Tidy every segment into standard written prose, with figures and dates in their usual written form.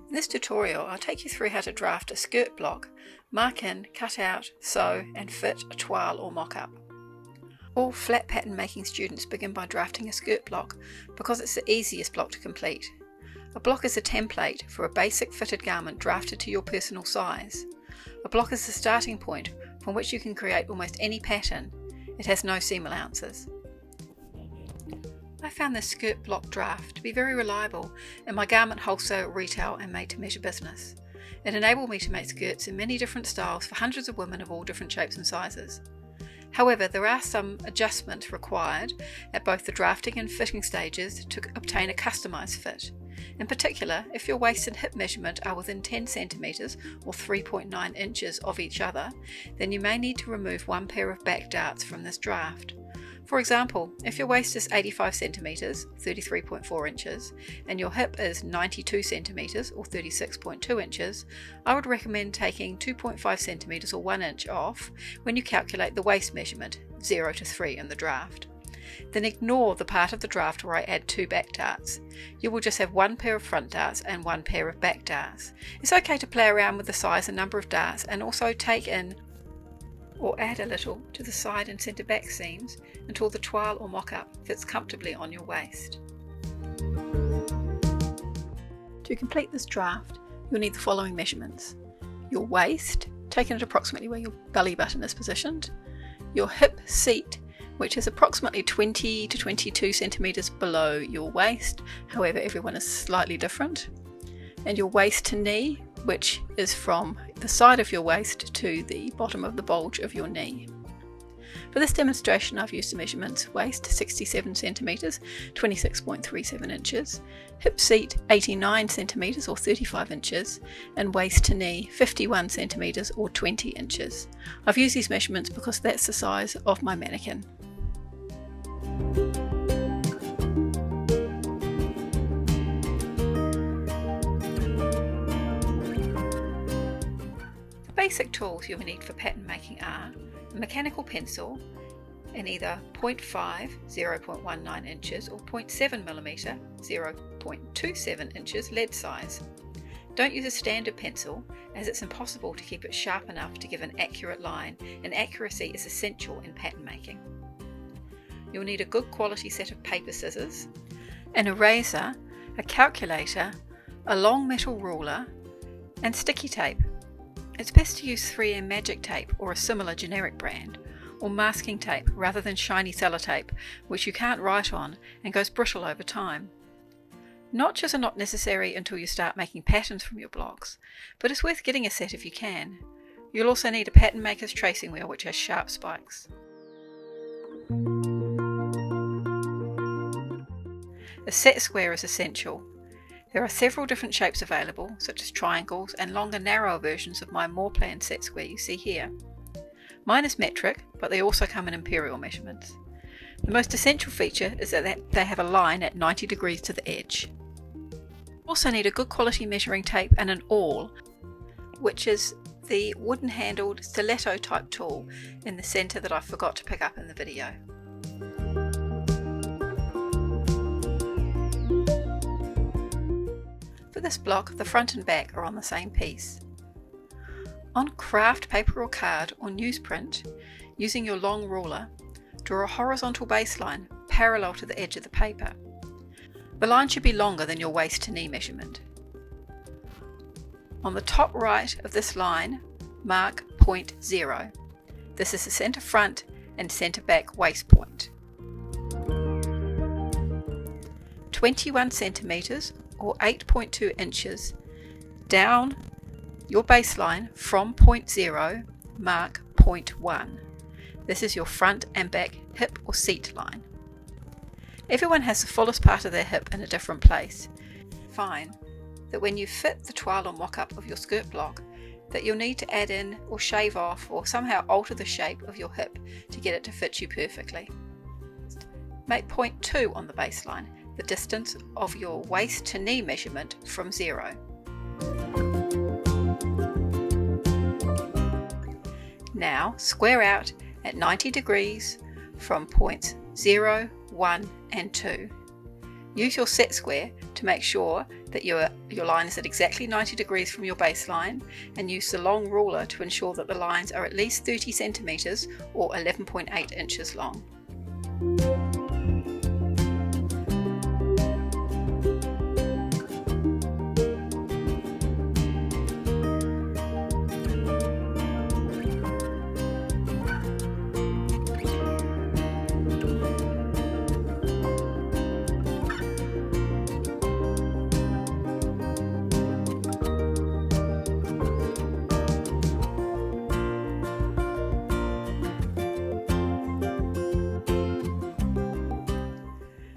In this tutorial, I'll take you through how to draft a skirt block, mark in, cut out, sew and fit a toile or mock-up. All flat pattern making students begin by drafting a skirt block because it's the easiest block to complete. A block is a template for a basic fitted garment drafted to your personal size. A block is the starting point from which you can create almost any pattern. It has no seam allowances. I found this skirt block draft to be very reliable in my garment wholesale, retail and made-to-measure business. It enabled me to make skirts in many different styles for hundreds of women of all different shapes and sizes. However, there are some adjustments required at both the drafting and fitting stages to obtain a customised fit. In particular, if your waist and hip measurement are within 10 cm or 3.9 inches of each other, then you may need to remove one pair of back darts from this draft. For example, if your waist is 85 cm, 33.4 inches, and your hip is 92 cm or 36.2 inches, I would recommend taking 2.5 cm or 1 inch off when you calculate the waist measurement, 0 to 3 in the draft. Then ignore the part of the draft where I add 2 back darts. You will just have one pair of front darts and one pair of back darts. It's okay to play around with the size and number of darts and also take in or add a little to the side and centre back seams until the toile or mock-up fits comfortably on your waist. To complete this draft, you'll need the following measurements: your waist, taken at approximately where your belly button is positioned, your hip seat, which is approximately 20 to 22 centimetres below your waist, however everyone is slightly different, and your waist to knee, which is from the side of your waist to the bottom of the bulge of your knee. For this demonstration I've used the measurements: waist 67 cm, 26.37 inches, hip seat 89 cm or 35 inches, and waist to knee 51 cm or 20 inches. I've used these measurements because that's the size of my mannequin. The basic tools you will need for pattern making are a mechanical pencil in either 0.5, 0.19 inches or 0.7mm, 0.27 inches lead size. Don't use a standard pencil as it's impossible to keep it sharp enough to give an accurate line, and accuracy is essential in pattern making. You'll need a good quality set of paper scissors, an eraser, a calculator, a long metal ruler and sticky tape. It's best to use 3M magic tape or a similar generic brand, or masking tape rather than shiny sellotape, which you can't write on and goes brittle over time. Notches are not necessary until you start making patterns from your blocks, but it's worth getting a set if you can. You'll also need a pattern maker's tracing wheel which has sharp spikes. A set square is essential. There are several different shapes available, such as triangles and longer, narrower versions of my more planned set square you see here. Mine is metric, but they also come in imperial measurements. The most essential feature is that they have a line at 90 degrees to the edge. You also need a good quality measuring tape and an awl, which is the wooden handled stiletto type tool in the centre that I forgot to pick up in the video. For this block, the front and back are on the same piece. On craft paper or card or newsprint, using your long ruler, draw a horizontal baseline parallel to the edge of the paper. The line should be longer than your waist to knee measurement. On the top right of this line, mark point 0. This is the centre front and centre back waist point. 21 centimetres or 8.2 inches down your baseline from point 0, mark point 1. This is your front and back hip or seat line. Everyone has the fullest part of their hip in a different place. Find that when you fit the toile or mock-up of your skirt block, that you'll need to add in or shave off or somehow alter the shape of your hip to get it to fit you perfectly. Make point 2 on the baseline, the distance of your waist to knee measurement from 0. Now square out at 90 degrees from points 0, 1 and 2. Use your set square to make sure that your line is at exactly 90 degrees from your baseline, and use the long ruler to ensure that the lines are at least 30 centimetres or 11.8 inches long.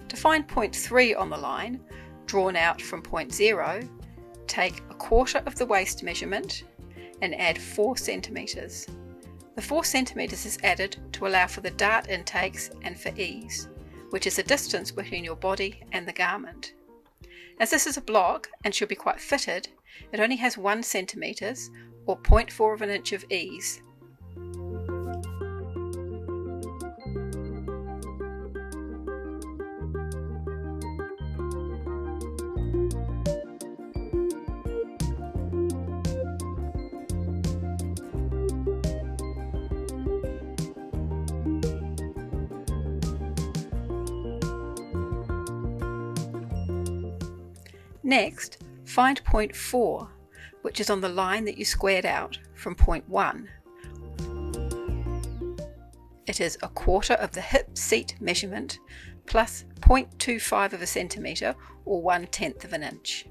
To find point 3 on the line, drawn out from point 0, take a quarter of the waist measurement and add 4 centimetres. The 4 centimetres is added to allow for the dart intakes and for ease, which is the distance between your body and the garment. As this is a block and should be quite fitted, it only has 1 centimetres or 0.4 of an inch of ease. Next, find point 4, which is on the line that you squared out from point 1. It is a quarter of the hip seat measurement plus 0.25 of a centimetre or 1/10 of an inch.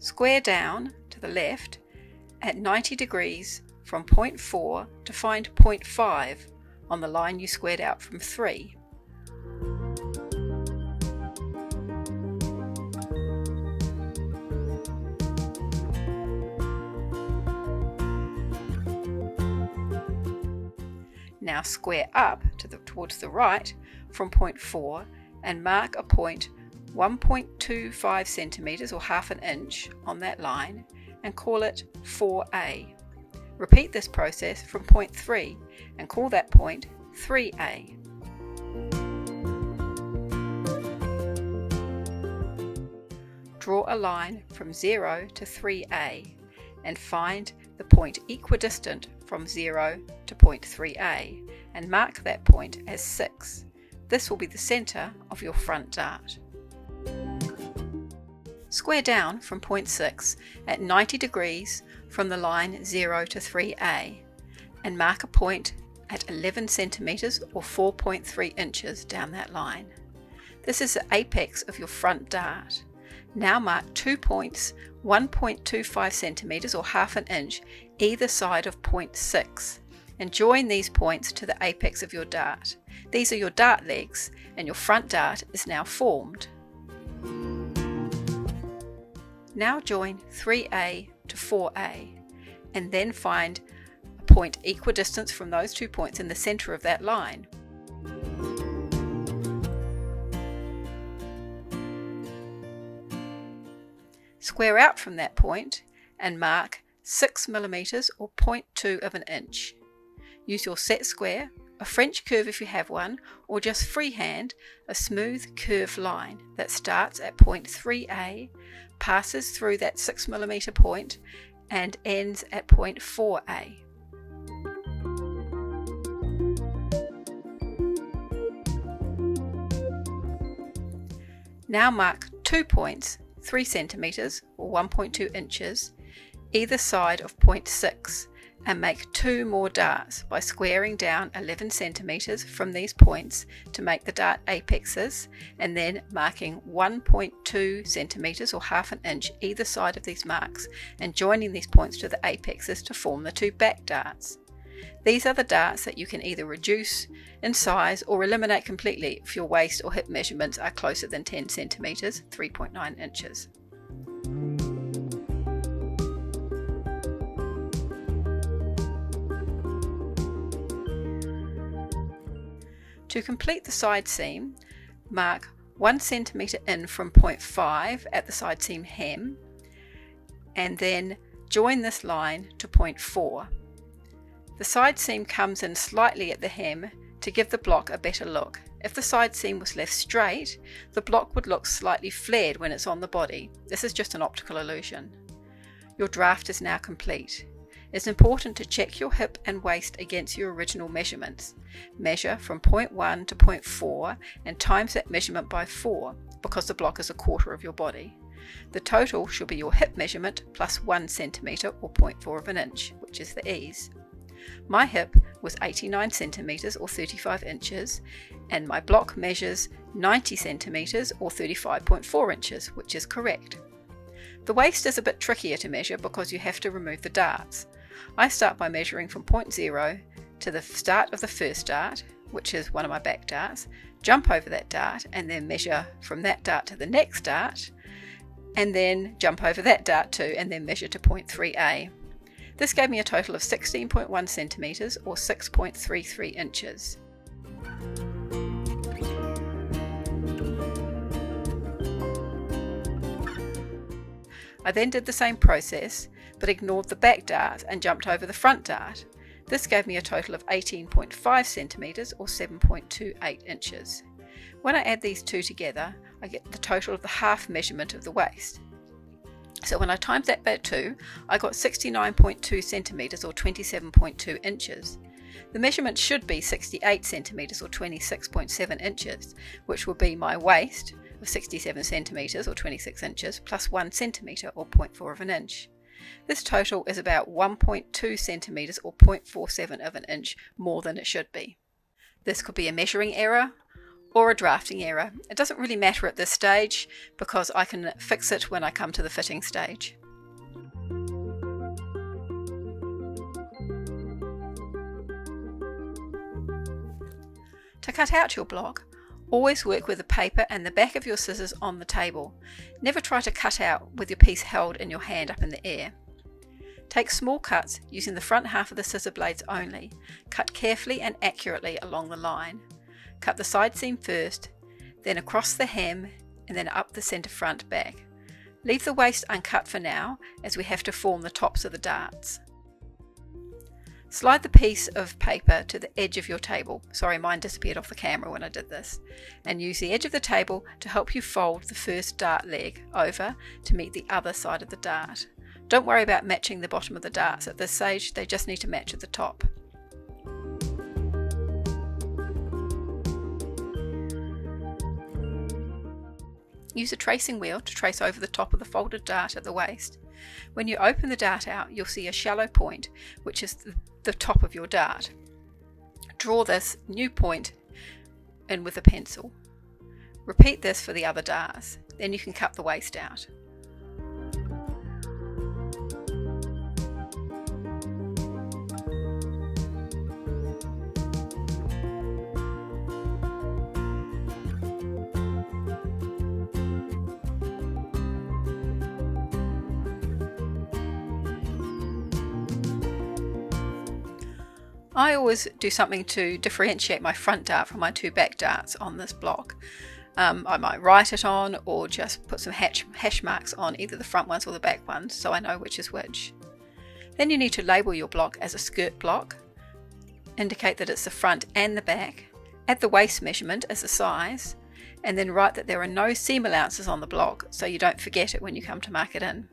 Square down to the left at 90 degrees from point 4 to find point 5 on the line you squared out from 3. Now square up towards the right from point 4 and mark a point 1.25 centimetres or half an inch on that line and call it 4A. Repeat this process from point 3 and call that point 3A. Draw a line from 0 to 3A and find the point equidistant from 0 to point 3A and mark that point as 6. This will be the centre of your front dart. Square down from point 6 at 90 degrees from the line 0 to 3A and mark a point at 11 centimetres or 4.3 inches down that line. This is the apex of your front dart. Now mark 2 points 1.25 centimetres or half an inch either side of point 6 and join these points to the apex of your dart. These are your dart legs and your front dart is now formed. Now join 3A to 4A and then find a point equidistant from those 2 points in the centre of that line. Square out from that point and mark 6 millimetres or 0.2 of an inch. Use your set square, a French curve if you have one, or just freehand a smooth curved line that starts at point 3A, passes through that 6 millimetre point and ends at point 4A. Now mark 2 points 3 centimetres or 1.2 inches either side of point 6 and make 2 more darts by squaring down 11 centimetres from these points to make the dart apexes and then marking 1.2 centimetres or half an inch either side of these marks and joining these points to the apexes to form the 2 back darts. These are the darts that you can either reduce in size or eliminate completely if your waist or hip measurements are closer than 10 centimetres, 3.9 inches. To complete the side seam, mark 1 centimetre in from point 5 at the side seam hem, and then join this line to point 4. The side seam comes in slightly at the hem to give the block a better look. If the side seam was left straight, the block would look slightly flared when it's on the body. This is just an optical illusion. Your draft is now complete. It's important to check your hip and waist against your original measurements. Measure from point 1 to point 4 and times that measurement by 4 because the block is a quarter of your body. The total should be your hip measurement plus 1 centimetre or 0.4 of an inch, which is the ease. My hip was 89 centimetres or 35 inches and my block measures 90 centimetres or 35.4 inches, which is correct. The waist is a bit trickier to measure because you have to remove the darts. I start by measuring from point 0 to the start of the first dart, which is one of my back darts, jump over that dart and then measure from that dart to the next dart, and then jump over that dart too and then measure to point 3A. This gave me a total of 16.1 centimetres or 6.33 inches. I then did the same process but ignored the back dart and jumped over the front dart. This gave me a total of 18.5 centimetres or 7.28 inches. When I add these two together, I get the total of the half measurement of the waist. So when I times that by 2, I got 69.2 centimetres or 27.2 inches. The measurement should be 68 centimetres or 26.7 inches, which will be my waist of 67 centimetres or 26 inches plus 1 centimetre or 0.4 of an inch. This total is about 1.2 centimetres or 0.47 of an inch more than it should be. This could be a measuring error or a drafting error. It doesn't really matter at this stage because I can fix it when I come to the fitting stage. To cut out your block, always work with the paper and the back of your scissors on the table. Never try to cut out with your piece held in your hand up in the air. Take small cuts using the front half of the scissor blades only. Cut carefully and accurately along the line. Cut the side seam first, then across the hem and then up the centre front back. Leave the waist uncut for now as we have to form the tops of the darts. Slide the piece of paper to the edge of your table. Sorry, mine disappeared off the camera when I did this. And use the edge of the table to help you fold the first dart leg over to meet the other side of the dart. Don't worry about matching the bottom of the darts at this stage, they just need to match at the top. Use a tracing wheel to trace over the top of the folded dart at the waist. When you open the dart out, you'll see a shallow point, which is the top of your dart. Draw this new point in with a pencil. Repeat this for the other darts, then you can cut the waist out. I always do something to differentiate my front dart from my two back darts on this block. I might write it on or just put some hash marks on either the front ones or the back ones so I know which is which. Then you need to label your block as a skirt block, indicate that it's the front and the back, add the waist measurement as the size, and then write that there are no seam allowances on the block so you don't forget it when you come to mark it in.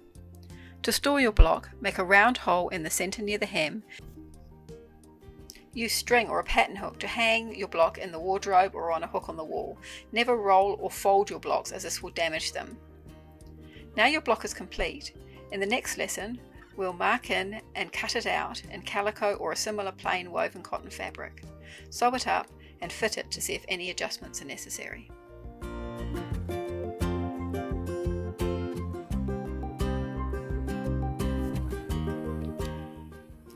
To store your block, make a round hole in the centre near the hem. Use string or a pattern hook to hang your block in the wardrobe or on a hook on the wall. Never roll or fold your blocks as this will damage them. Now your block is complete. In the next lesson, we'll mark in and cut it out in calico or a similar plain woven cotton fabric. Sew it up and fit it to see if any adjustments are necessary.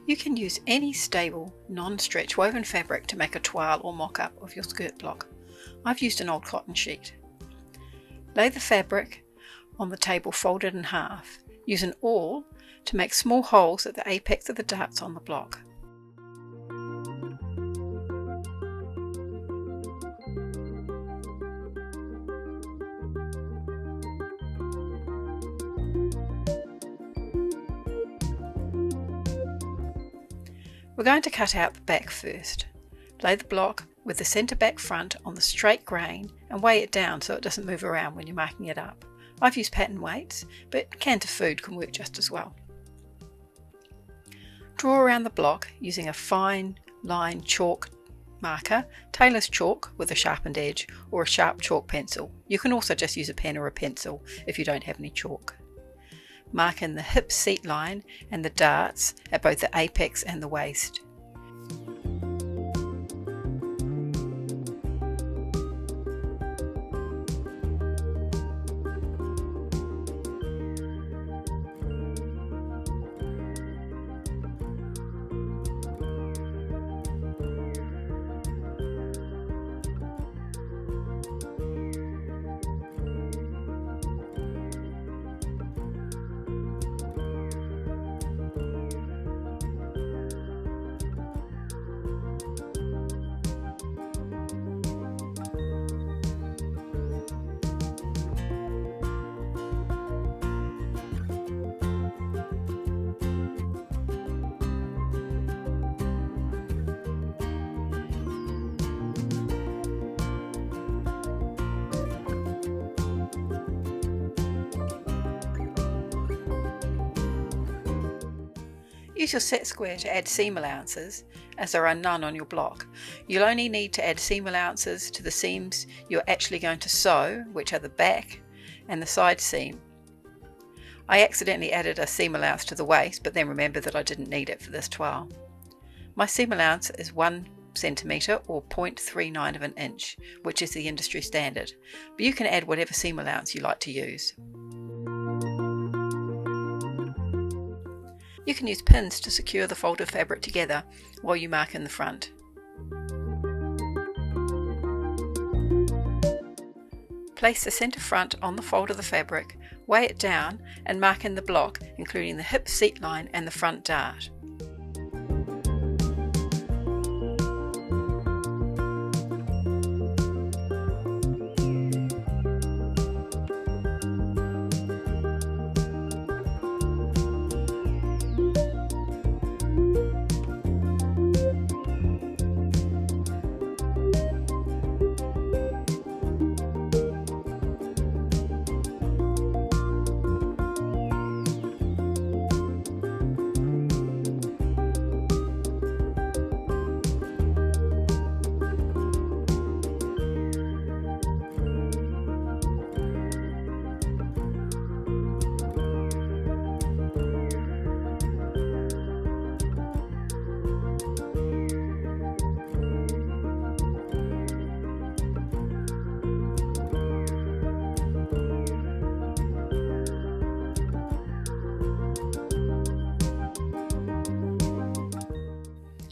You can use any stable, non-stretch woven fabric to make a toile or mock-up of your skirt block. I've used an old cotton sheet. Lay the fabric on the table folded in half. Use an awl to make small holes at the apex of the darts on the block. We're going to cut out the back first. Lay the block with the centre back front on the straight grain and weigh it down so it doesn't move around when you're marking it up. I've used pattern weights, but cans of food can work just as well. Draw around the block using a fine line chalk marker, tailor's chalk with a sharpened edge, or a sharp chalk pencil. You can also just use a pen or a pencil if you don't have any chalk. Mark in the hip seat line and the darts at both the apex and the waist. Use your set square to add seam allowances, as there are none on your block. You'll only need to add seam allowances to the seams you're actually going to sew, which are the back and the side seam. I accidentally added a seam allowance to the waist, but then remembered that I didn't need it for this toile. My seam allowance is 1 centimetre or 0.39 of an inch, which is the industry standard, but you can add whatever seam allowance you like to use. You can use pins to secure the folded fabric together while you mark in the front. Place the centre front on the fold of the fabric, weigh it down and mark in the block, including the hip seat line and the front dart.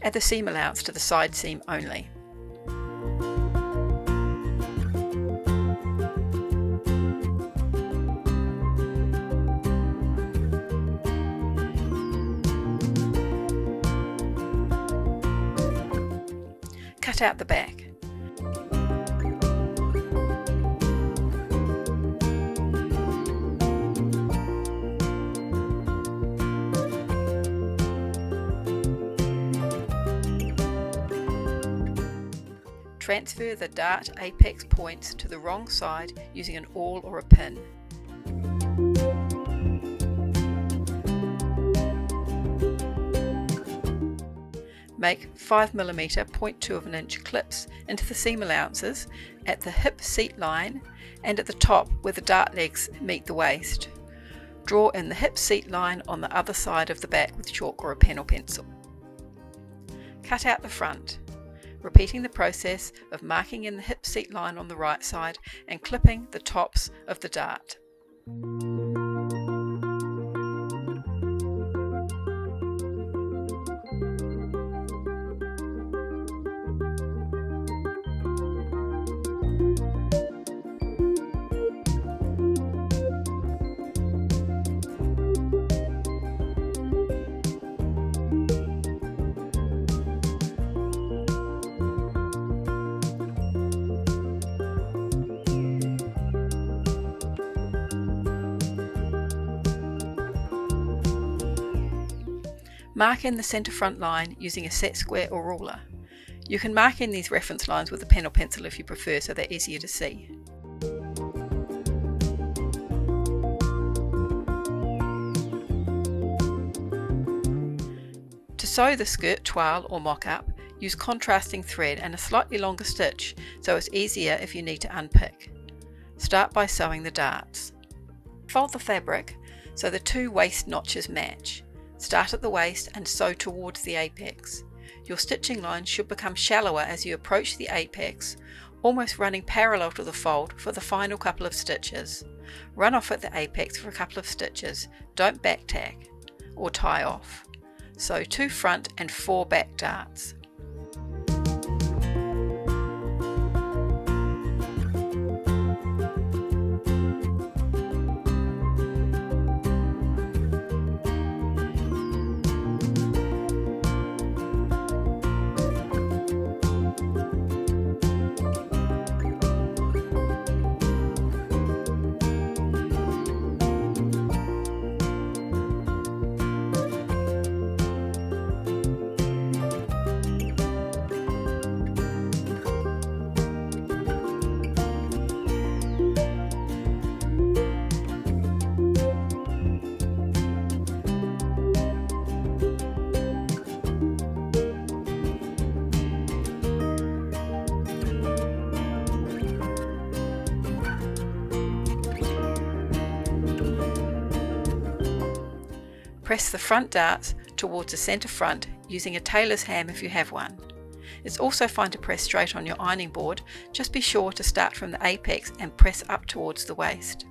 Add the seam allowance to the side seam only. Cut out the back. Transfer the dart apex points to the wrong side using an awl or a pin. Make 5mm 0.2 of an inch clips into the seam allowances at the hip seat line and at the top where the dart legs meet the waist. Draw in the hip seat line on the other side of the back with chalk or a pen or pencil. Cut out the front, repeating the process of marking in the hip seat line on the right side and clipping the tops of the dart. Mark in the centre front line using a set square or ruler. You can mark in these reference lines with a pen or pencil if you prefer, so they're easier to see. To sew the skirt, toile or mock-up, use contrasting thread and a slightly longer stitch so it's easier if you need to unpick. Start by sewing the darts. Fold the fabric so the two waist notches match. Start at the waist and sew towards the apex. Your stitching line should become shallower as you approach the apex, almost running parallel to the fold for the final couple of stitches. Run off at the apex for a couple of stitches, don't back tack or tie off. Sew 2 front and 4 back darts. Press the front darts towards the centre front using a tailor's ham if you have one. It's also fine to press straight on your ironing board, just be sure to start from the apex and press up towards the waist.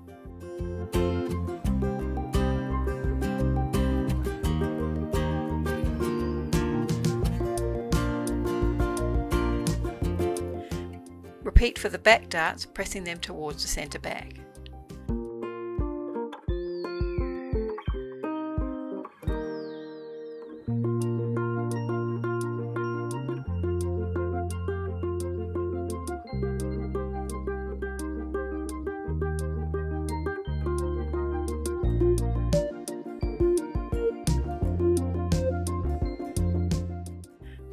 Repeat for the back darts, pressing them towards the centre back.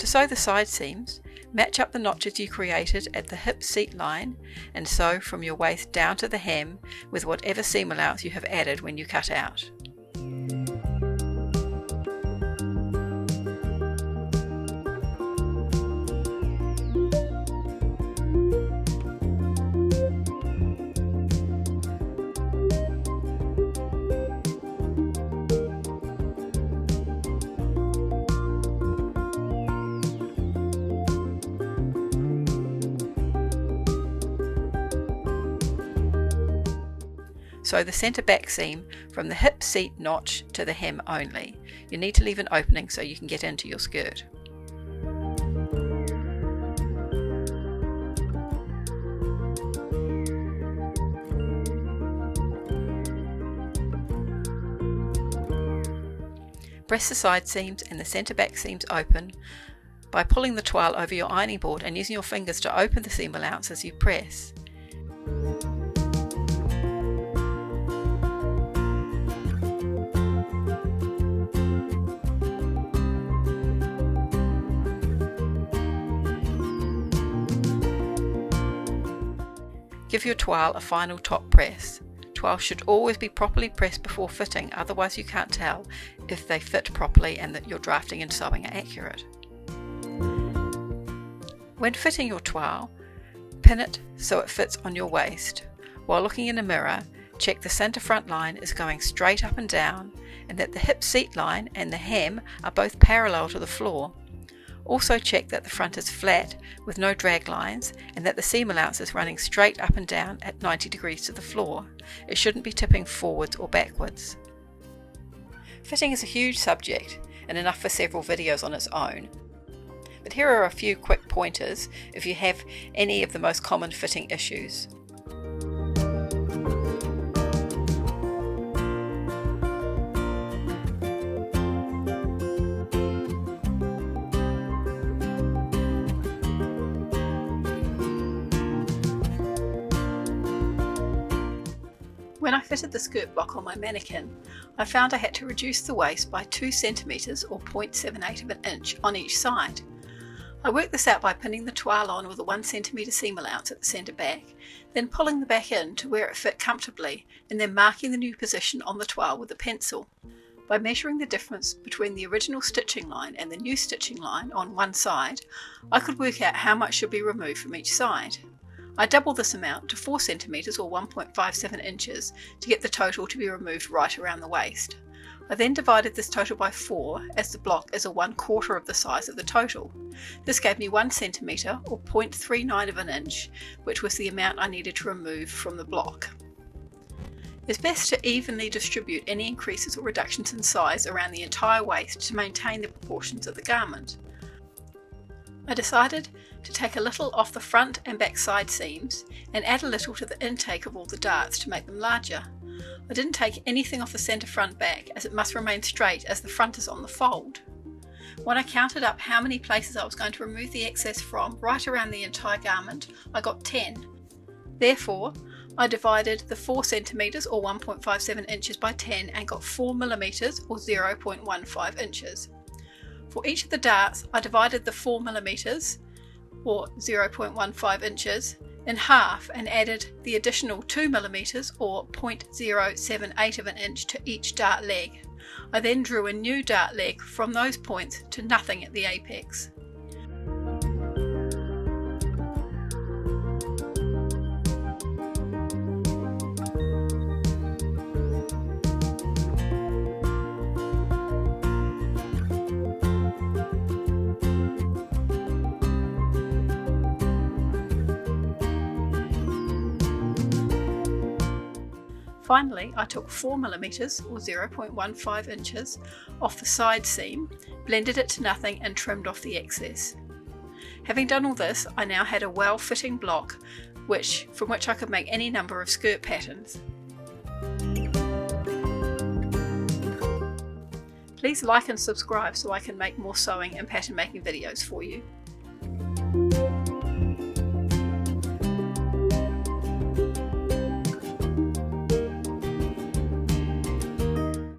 To sew the side seams, match up the notches you created at the hip seat line and sew from your waist down to the hem with whatever seam allowance you have added when you cut out. Sew the centre back seam from the hip seat notch to the hem only. You need to leave an opening so you can get into your skirt. Press the side seams and the centre back seams open by pulling the toile over your ironing board and using your fingers to open the seam allowance as you press. Give your toile a final top press. Toile should always be properly pressed before fitting, otherwise you can't tell if they fit properly and that your drafting and sewing are accurate. When fitting your toile, pin it so it fits on your waist. While looking in a mirror, check the centre front line is going straight up and down and that the hip seat line and the hem are both parallel to the floor. Also check that the front is flat with no drag lines and that the seam allowance is running straight up and down at 90 degrees to the floor. It shouldn't be tipping forwards or backwards. Fitting is a huge subject and enough for several videos on its own. But here are a few quick pointers if you have any of the most common fitting issues. When I fitted the skirt block on my mannequin, I found I had to reduce the waist by 2 cm or 0.78 of an inch on each side. I worked this out by pinning the toile on with a 1 cm seam allowance at the centre back, then pulling the back in to where it fit comfortably, and then marking the new position on the toile with a pencil. By measuring the difference between the original stitching line and the new stitching line on one side, I could work out how much should be removed from each side. I doubled this amount to 4 cm or 1.57 inches to get the total to be removed right around the waist. I then divided this total by 4 as the block is a 1/4 of the size of the total. This gave me 1 cm or 0.39 of an inch, which was the amount I needed to remove from the block. It's best to evenly distribute any increases or reductions in size around the entire waist to maintain the proportions of the garment. I decided to take a little off the front and back side seams and add a little to the intake of all the darts to make them larger. I didn't take anything off the centre front back as it must remain straight as the front is on the fold. When I counted up how many places I was going to remove the excess from right around the entire garment, I got 10. Therefore, I divided the 4 cm or 1.57 inches by 10 and got 4 mm or 0.15 inches. For each of the darts, I divided the 4 mm or 0.15 inches in half and added the additional 2 mm or 0.078 of an inch to each dart leg. I then drew a new dart leg from those points to nothing at the apex. Finally, I took 4 mm or 0.15 inches off the side seam, blended it to nothing and trimmed off the excess. Having done all this, I now had a well-fitting block from which I could make any number of skirt patterns. Please like and subscribe so I can make more sewing and pattern making videos for you.